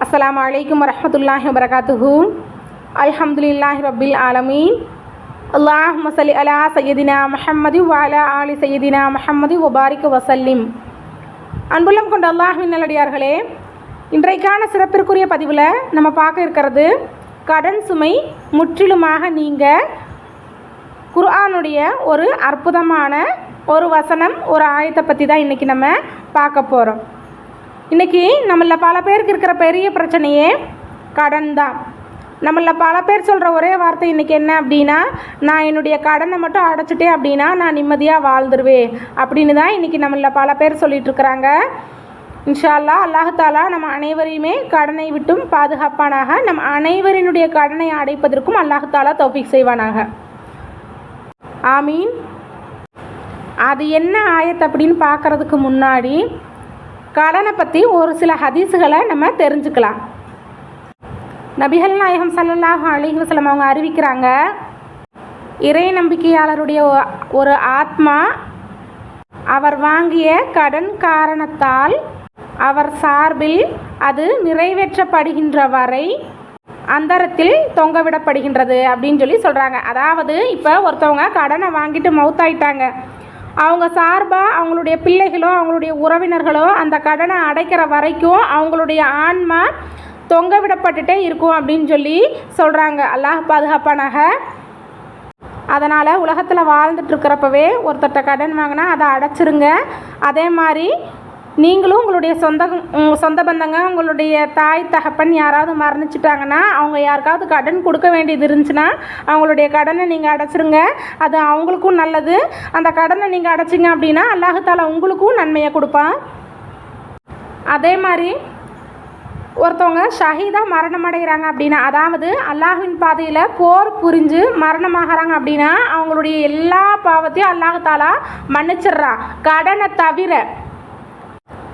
அஸ்ஸலாமு அலைக்கும் வரஹ்மத்துல்லாஹி வபரகாத்துஹு. அல்ஹம்துலில்லாஹி ரப்பில் ஆலமீன். அல்லாஹும்ம ஸல்லி அலா சய்யிதினா முஹம்மதி வ அலா ஆலி சய்யிதினா முஹம்மதி வ பாரிக் வஸல்லிம். அன்புள்ளம் கொண்ட அல்லாஹ்வின் நல்லடியார்களே, இன்றைக்கான சிறப்பிற்குரிய பதிவில் நம்ம பார்க்க இருக்கிறது கடன் சுமை முற்றிலுமாக நீங்க குர்ஆனுடைய ஒரு அற்புதமான ஒரு வசனம், ஒரு ஆயத்தை பற்றி தான் இன்றைக்கி நம்ம பார்க்க போகிறோம். இன்றைக்கி நம்மள பல பேருக்கு இருக்கிற பெரிய பிரச்சனையே கடன் தான். நம்மள பல பேர் சொல்கிற ஒரே வார்த்தை இன்றைக்கி என்ன அப்படின்னா, நான் என்னுடைய கடனை மட்டும் அடைச்சிட்டேன் அப்படின்னா நான் நிம்மதியாக வாழ்ந்துருவேன் அப்படின்னு தான் இன்றைக்கி நம்மள பல பேர் சொல்லிகிட்ருக்குறாங்க. இன்ஷா அல்லாஹ், அல்லாஹ் தாலா நம்ம அனைவரையுமே கடனை விட்டும் பாதுகாப்பானாக, நம் அனைவரினுடைய கடனை அடைப்பதற்கும் அல்லாஹ் தாலா தௌஃபீக் செய்வானாக. ஆமீன். அது என்ன ஆயத்து அப்படின்னு பார்க்குறதுக்கு முன்னாடி கடனை பற்றி ஒரு சில ஹதீஸுகளை நம்ம தெரிஞ்சுக்கலாம். நபிகள் நாயகம் ஸல்லல்லாஹு அலைஹி வஸல்லம் அவங்க அறிவிக்கிறாங்க, இறை நம்பிக்கையாளருடைய ஒரு ஆத்மா அவர் வாங்கிய கடன் காரணத்தால் அவர் சார்பில் அது நிறைவேற்றப்படுகின்ற வரை அந்தரத்தில் தொங்கவிடப்படுகின்றது அப்படின்னு சொல்லி சொல்கிறாங்க. அதாவது இப்போ ஒருத்தவங்க கடனை வாங்கிட்டு மௌத்தாயிட்டாங்க, அவங்க சார்பாக அவங்களுடைய பிள்ளைகளோ அவங்களுடைய உறவினர்களோ அந்த கடனை அடைக்கிற வரைக்கும் அவங்களுடைய ஆன்மா தொங்க விடப்பட்டுட்டே இருக்கும் அப்படின்னு சொல்லி சொல்கிறாங்க. அல்லாஹ் பாதுகாப்பானாக. அதனால் உலகத்தில் வாழ்ந்துட்டுருக்கிறப்பவே ஒருத்தட்ட கடன் வாங்கினா அதை அடைச்சிருங்க. அதே மாதிரி நீங்களும் உங்களுடைய சொந்த பந்தங்க, உங்களுடைய தாய் தகப்பன் யாராவது மரணிச்சிட்டாங்கன்னா அவங்க யாருக்காவது கடன் கொடுக்க வேண்டியது இருந்துச்சுன்னா அவங்களுடைய கடனை நீங்கள் அடைச்சிருங்க. அது அவங்களுக்கும் நல்லது. அந்த கடனை நீங்கள் அடைச்சிங்க அப்படின்னா அல்லாஹ் தாலா உங்களுக்கும் நன்மையை கொடுப்பான். அதே மாதிரி ஒருத்தவங்க ஷஹீதாக மரணம் அடைகிறாங்க அப்படின்னா, அதாவது அல்லாஹ்வின் பாதையில் போர் புரிஞ்சு மரணமாகறாங்க அப்படின்னா அவங்களுடைய எல்லா பாவத்தையும் அல்லாஹ் தாலா மன்னிச்சிட்றான், கடனை தவிர.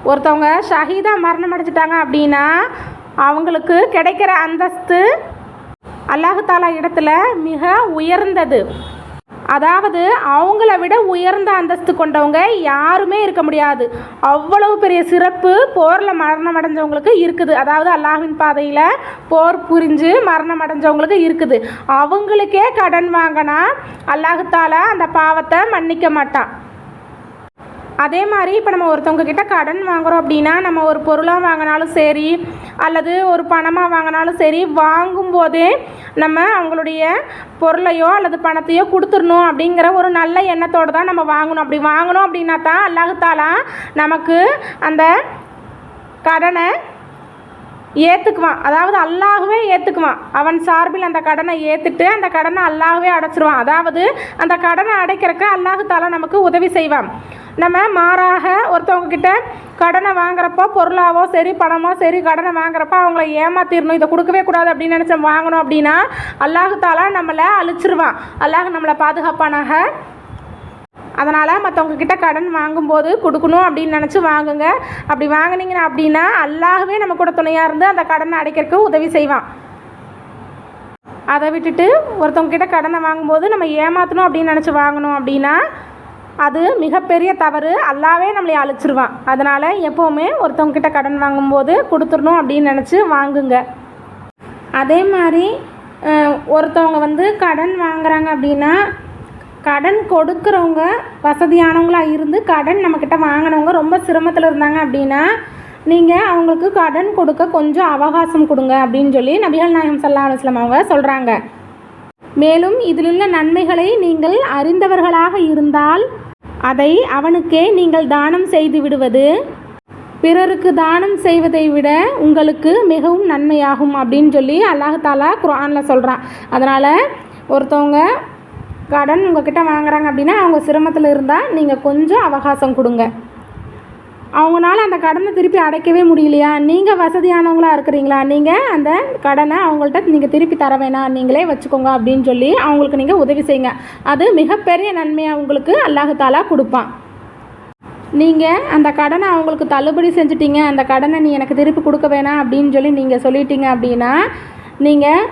ஒருத்தவங்க ஷஹீதாக மரணம் அடைஞ்சிட்டாங்க அப்படின்னா அவங்களுக்கு கிடைக்கிற அந்தஸ்து அல்லாஹ் தாலா இடத்துல மிக உயர்ந்தது. அதாவது அவங்கள விட உயர்ந்த அந்தஸ்து கொண்டவங்க யாருமே இருக்க முடியாது. அவ்வளவு பெரிய சிறப்பு போரில் மரணம் அடைஞ்சவங்களுக்கு இருக்குது. அதாவது அல்லாஹ்வின் பாதையில் போர் புரிஞ்சு மரணம் அடைஞ்சவங்களுக்கு இருக்குது. அவங்களுக்கே கடன் வாங்கினா அல்லாஹ் தாலா அந்த பாவத்தை மன்னிக்க மாட்டான். அதே மாதிரி இப்போ நம்ம ஒருத்தவங்க கிட்ட கடன் வாங்குகிறோம் அப்படின்னா, நம்ம ஒரு பொருளாக வாங்கினாலும் சரி அல்லது ஒரு பணமாக வாங்கினாலும் சரி, வாங்கும்போதே நம்ம அவங்களுடைய பொருளையோ அல்லது பணத்தையோ கொடுத்துடணும் அப்படிங்கிற ஒரு நல்ல எண்ணத்தோடு தான் நம்ம வாங்கணும். அப்படி வாங்கணும் அப்படின்னா தான் அல்லாஹ் தாலா நமக்கு அந்த கடனை ஏற்றுக்குவான். அதாவது அல்லாஹ்வே ஏற்றுக்குவான். அவன் சார்பில் அந்த கடனை ஏற்றுட்டு அந்த கடனை அல்லாஹ்வே அடைச்சிருவான். அதாவது அந்த கடனை அடைக்கிறக்கு அல்லாஹ் தாலா நமக்கு உதவி செய்வான். நம்ம மாறாக ஒருத்தவங்க கிட்ட கடனை வாங்குறப்போ, பொருளாவோ சரி பணமோ சரி கடனை வாங்குறப்போ அவங்கள ஏமாத்திடணும், இதை கொடுக்கவே கூடாது அப்படின்னு நினச்ச வாங்கணும் அப்படின்னா அல்லாஹ் தாலா நம்மளை அழிச்சிருவான். அல்லாஹ் நம்மளை பாதுகாப்பானாக. அதனால் மற்றவங்க கிட்ட கடன் வாங்கும்போது கொடுக்கணும் அப்படின்னு நினச்சி வாங்குங்க. அப்படி வாங்கினீங்கன்னா அப்படின்னா அல்லாஹ்வே நம்ம கூட துணையாக இருந்து அந்த கடனை அடைக்கிறதுக்கு உதவி செய்வான். அதை விட்டுட்டு ஒருத்தவங்க கிட்ட கடனை வாங்கும்போது நம்ம ஏமாற்றணும் அப்படின்னு நினச்சி வாங்கணும் அப்படின்னா அது மிகப்பெரிய தவறு. அல்லாஹ்வே நம்மளை அழிச்சிருவான். அதனால் எப்போவுமே ஒருத்தவங்க கிட்ட கடன் வாங்கும்போது கொடுத்துடணும் அப்படின்னு நினச்சி வாங்குங்க. அதே மாதிரி ஒருத்தவங்க கடன் வாங்குறாங்க அப்படின்னா, கடன் கொடுக்குறவங்க வசதியானவங்களாக இருந்து கடன் நம்மக்கிட்ட வாங்கினவங்க ரொம்ப சிரமத்தில் இருந்தாங்க அப்படின்னா நீங்கள் அவங்களுக்கு கடன் கொடுக்க கொஞ்சம் அவகாசம் கொடுங்க அப்படின்னு சொல்லி நபிகள் நாயகம் ஸல்லல்லாஹு அலைஹி வஸல்லம் அவங்க சொல்கிறாங்க. மேலும் இதிலுள்ள நன்மைகளை நீங்கள் அறிந்தவர்களாக இருந்தால் அதை அவனுக்கே நீங்கள் தானம் செய்து விடுவது பிறருக்கு தானம் செய்வதை விட உங்களுக்கு மிகவும் நன்மையாகும் அப்படின்னு சொல்லி அல்லாஹ் தாலா குர்ஆனில் சொல்கிறான். அதனால் ஒருத்தவங்க கடன் உங்ககிட்ட வாங்குறாங்க அப்படின்னா அவங்க சிரமத்தில் இருந்தால் நீங்கள் கொஞ்சம் அவகாசம் கொடுங்க. அவங்களால அந்த கடனை திருப்பி அடைக்கவே முடியலையா, நீங்கள் வசதியானவங்களாக இருக்கிறீங்களா, நீங்கள் அந்த கடனை அவங்கள்ட்ட நீங்கள் திருப்பி தர வேணாம், நீங்களே வச்சுக்கோங்க அப்படின்னு சொல்லி அவங்களுக்கு நீங்கள் உதவி செய்யுங்க. அது மிகப்பெரிய நன்மையாக உங்களுக்கு அல்லாஹ் தாலா கொடுப்பான். நீங்கள் அந்த கடனை அவங்களுக்கு தள்ளுபடி செஞ்சிட்டீங்க, அந்த கடனை நீ எனக்கு திருப்பி கொடுக்க வேணாம் அப்படின்னு சொல்லி நீங்கள் சொல்லிட்டீங்க அப்படின்னா நீங்கள்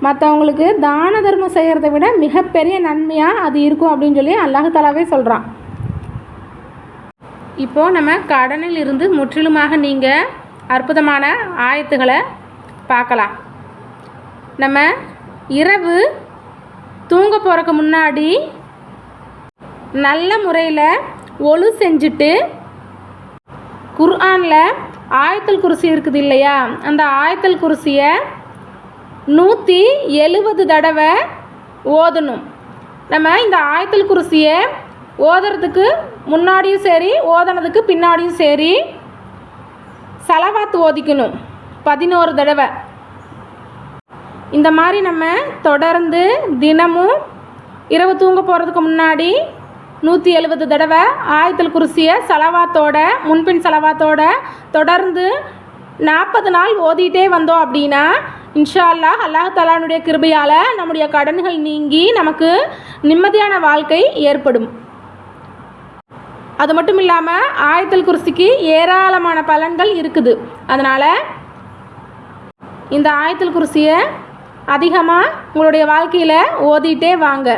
மற்றவங்களுக்கு தான தர்மம் செய்கிறத விட மிகப்பெரிய நன்மையாக அது இருக்கும் அப்படின்னு சொல்லி அல்லாஹ் தாலாவே சொல்கிறான். இப்போது நம்ம கடனில் இருந்து முற்றிலுமாக நீங்கள் அற்புதமான ஆயத்துகளை பார்க்கலாம். நம்ம இரவு தூங்க போகிறதுக்கு முன்னாடி நல்ல முறையில் ஒழு செஞ்சுட்டு குர்ஆனில் ஆயத்துல் குர்சி இருக்குது இல்லையா, அந்த ஆயத்துல் குர்சியை 170 தடவை ஓதணும். நம்ம இந்த ஆயத்துல் குர்சியை ஓதுறதுக்கு முன்னாடியும் சரி, ஓதுனதுக்கு பின்னாடியும் சரி சலவாத் ஓதிக்கணும் 11 தடவை. இந்த மாதிரி நம்ம தொடர்ந்து தினமும் இரவு தூங்க போகிறதுக்கு முன்னாடி 170 தடவை ஆயத்துல் குர்சியை சலவாத்தோட முன்பின் சலவாத்தோட தொடர்ந்து 40 நாள் ஓதிட்டே வந்தோம் அப்படின்னா இன்ஷா அல்லாஹ் அல்லாஹ் தஆலாவுடைய கிருபையால் நம்முடைய கடன்கள் நீங்கி நமக்கு நிம்மதியான வாழ்க்கை ஏற்படும். அது மட்டும் இல்லாமல் ஆயத்துல் குர்சிக்கு ஏராளமான பலன்கள் இருக்குது. அதனால் இந்த ஆயத்துல் குர்சியை அதிகமாக உங்களுடைய வாழ்க்கையில் ஓதிட்டே வாங்க.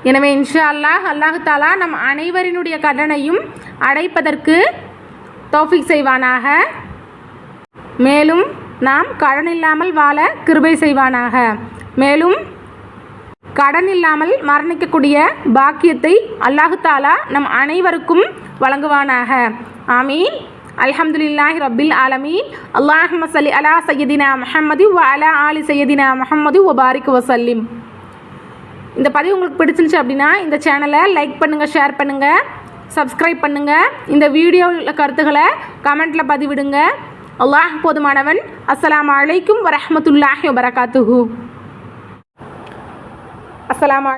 எனவே இன்ஷா அல்லாஹ் அல்லாஹ் தஆலா நம் அனைவரினுடைய கடனையும் அடைப்பதற்கு தௌஃபீக் செய்வானாக. மேலும் நாம் கடன் இல்லாமல் வாழ கிருபை செய்வானாக. மேலும் கடன் இல்லாமல் மரணிக்கக்கூடிய பாக்கியத்தை அல்லாஹ் தஆலா நம் அனைவருக்கும் வழங்குவானாக. ஆமீன். அல்ஹம்துலில்லாஹி ரப்பில் ஆலமீன். அல்லாஹும்ம ஸல்லி அலா சய்யிதினா முஹம்மதி வ அலா ஆலி சய்யிதினா முஹம்மதி வ பாரிக் வஸல்லிம். இந்த பதிவு உங்களுக்கு பிடிச்சிருந்துச்சு அப்படின்னா இந்த சேனலை லைக் பண்ணுங்கள், ஷேர் பண்ணுங்கள், சப்ஸ்கிரைப் பண்ணுங்கள். இந்த வீடியோவில் கருத்துக்களை கமெண்ட்டில் பதிவிடுங்க. அல்லாஹ் போதுமானவன். அஸ்ஸலாமு அலைக்கும் வரஹ்மத்துல்லாஹி வபரகாத்துஹு. அஸ்ஸலாமு